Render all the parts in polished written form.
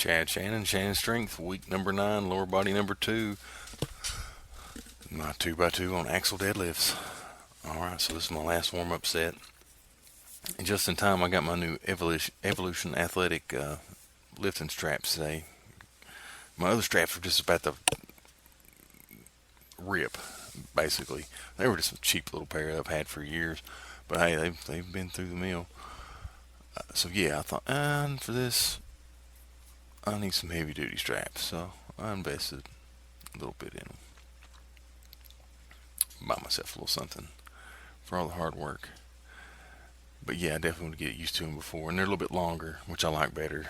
Chad Shannon Strength, week number 9, lower body number 2. My 2x2 on axle deadlifts. Alright, so this is my last warm up set. And just in time, I got my new Evolution Athletic lifting straps today. My other straps were just about to rip, basically. They were just a cheap little pair I've had for years. But hey, they've been through the mill. So yeah, I thought, for this, I need some heavy duty straps. So I invested a little bit in them. Buy myself a little something for all the hard work. But yeah, I definitely want to get used to them before. And they're a little bit longer, which I like better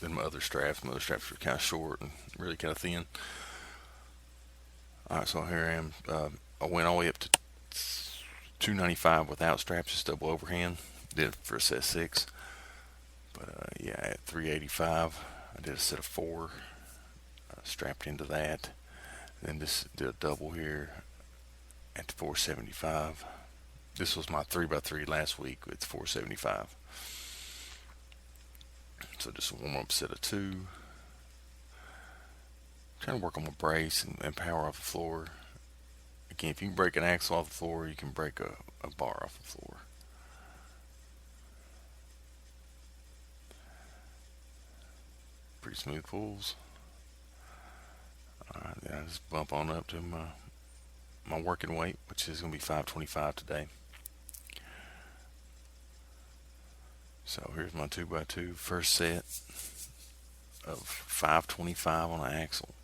than my other straps. My other straps are kind of short and really kind of thin. Alright, so here I am. I went all the way up to 295 without straps, just double overhand. Did it for a set 6. But yeah, at 385, I did a set of 4. Strapped into that. Then just did a double here at 475. This was my 3x3 last week with 475. So just a warm up set of 2. Trying to work on my brace and power off the floor. Again, if you can break an axle off the floor, you can break a bar off the floor. Pretty smooth pulls. Alright, then I just bump on up to my working weight, which is going to be 525 today. So here's my 2x2 first set of 525 on an axle.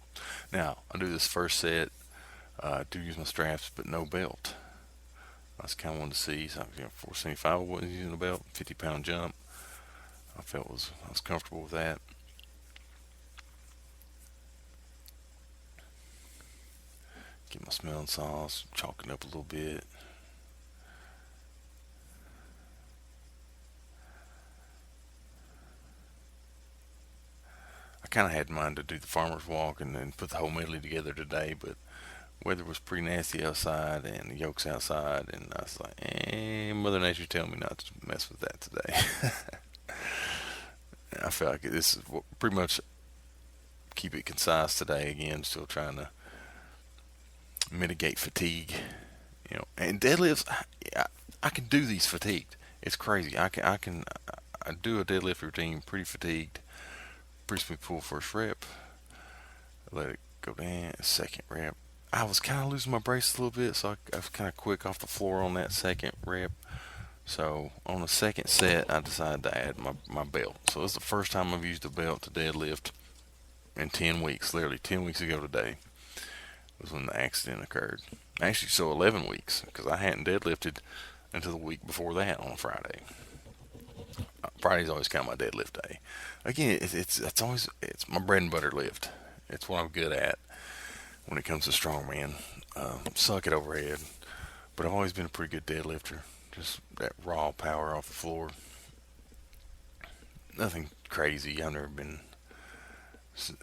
Now, I do this first set, I do use my straps, but no belt. I just kind of wanted to see, so 475 I wasn't using a belt, 50-pound jump. I felt I was comfortable with that. Get my smelling salts, chalking up a little bit. I kind of had in mind to do the farmer's walk and then put the whole medley together today, but weather was pretty nasty outside and the yoke's outside, and I was like, Mother Nature telling me not to mess with that today. I feel like this is pretty much keep it concise today. Again, still trying to mitigate fatigue, and deadlifts. I can do these fatigued. It's crazy. I do a deadlift routine pretty fatigued. Pretty smooth pull first rep. Let it go down. Second rep. I was kind of losing my brace a little bit, so I was kind of quick off the floor on that second rep. So on the second set, I decided to add my belt. So this is the first time I've used a belt to deadlift in 10 weeks. Literally 10 weeks ago today was when the accident occurred. Actually, so 11 weeks, because I hadn't deadlifted until the week before that on Friday. Friday's always kind of my deadlift day. Again, it's my bread and butter lift. It's what I'm good at when it comes to strongman. Suck at overhead, but I've always been a pretty good deadlifter. Just that raw power off the floor. Nothing crazy. I've never been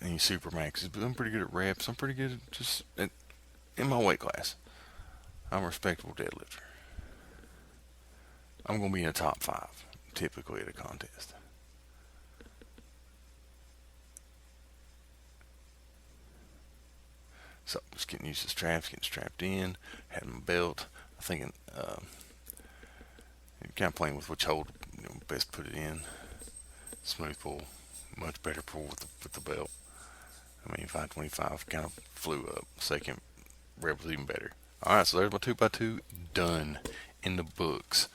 any super maxes, but I'm pretty good at reps. I'm pretty good at just in my weight class. I'm a respectable deadlifter. I'm going to be in the top 5 typically at a contest. So just getting used to straps, getting strapped in, having my belt. I'm thinking, kind of playing with which hold best put it in. Smooth pull, much better pull with the belt. I mean, 525 kind of flew up. Second rep was even better. All right, so there's my 2x2 done in the books.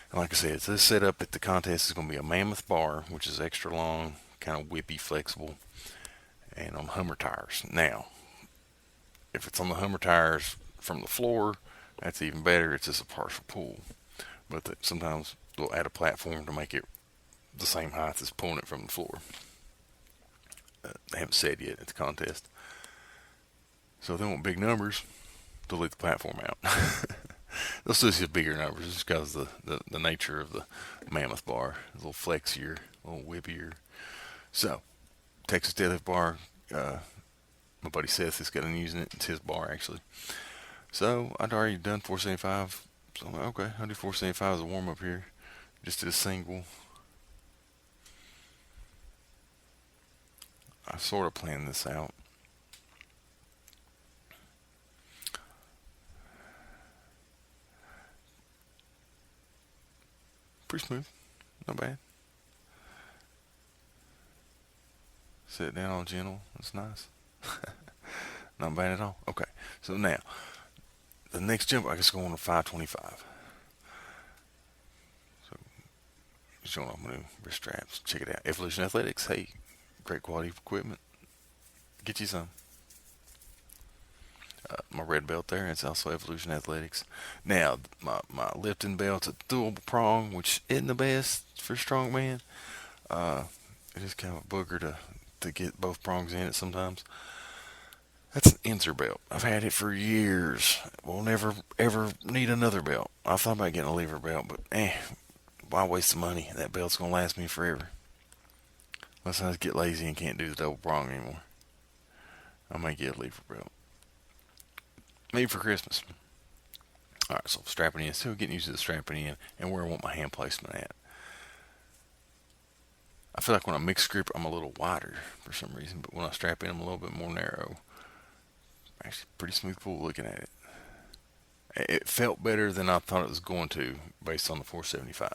And like I said, this setup at the contest is going to be a mammoth bar, which is extra long, kind of whippy, flexible, and on Hummer tires. Now, if it's on the Hummer tires from the floor, that's even better. It's just a partial pull. But sometimes they'll add a platform to make it the same height as pulling it from the floor. They haven't said yet at the contest. So if they want big numbers, they'll leave the platform out. They'll still see bigger numbers just because of the nature of the mammoth bar. A little flexier, a little whippier. So, Texas deadlift bar. My buddy Seth is going to using it. It's his bar, actually. So, I'd already done 475. So, I'm like, okay, I'll do 475 as a warm-up here. Just did a single. I sort of planned this out. Pretty smooth, not bad. Sit down all gentle. That's nice. Not bad at all. Okay, so now the next jump I just go on to 525. So showing off my new wrist straps. Check it out. Evolution Athletics. Hey, great quality equipment. Get you some. My red belt there. It's also Evolution Athletics. Now my lifting belt's a dual prong, which isn't the best for strongman. It is kind of a booger to get both prongs in it sometimes. That's an Inzer belt. I've had it for years. Will never ever need another belt. I thought about getting a lever belt, but why waste the money? That belt's gonna last me forever. Unless I get lazy and can't do the double prong anymore. I might get a lever belt. Maybe for Christmas. Alright, so strapping in. Still getting used to the strapping in and where I want my hand placement at. I feel like when I mix grip, I'm a little wider for some reason, but when I strap in, I'm a little bit more narrow. Actually, pretty smooth pull looking at it. It felt better than I thought it was going to based on the 475.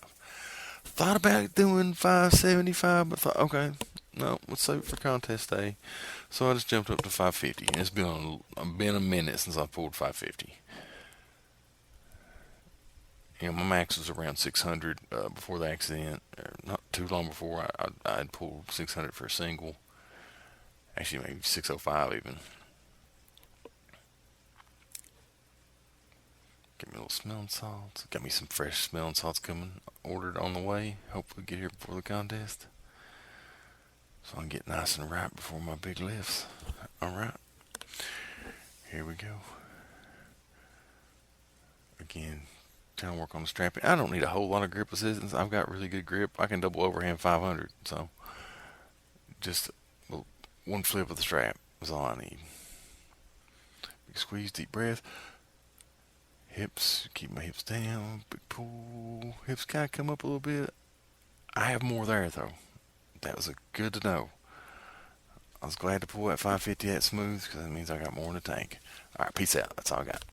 Thought about doing 575, but thought, okay, no, let's save it for contest day. So I just jumped up to 550, and it's been a minute since I pulled 550. My max was around 600 before the accident. Not too long before I had pulled 600 for a single. Actually, maybe 605 even. Get me a little smelling salts. Got me some fresh smelling salts coming. Ordered on the way. Hopefully get here before the contest. So I can get nice and ripe before my big lifts. Alright. Here we go. Again, trying to work on the strapping. I don't need a whole lot of grip assistance. I've got really good grip. I can double overhand 500. So just one flip of the strap is all I need. Big squeeze, deep breath. Hips, keep my hips down. Big pull. Hips kind of come up a little bit. I have more there though. That was good to know. I was glad to pull that 550 that smooth because that means I got more in the tank. Alright, peace out. That's all I got.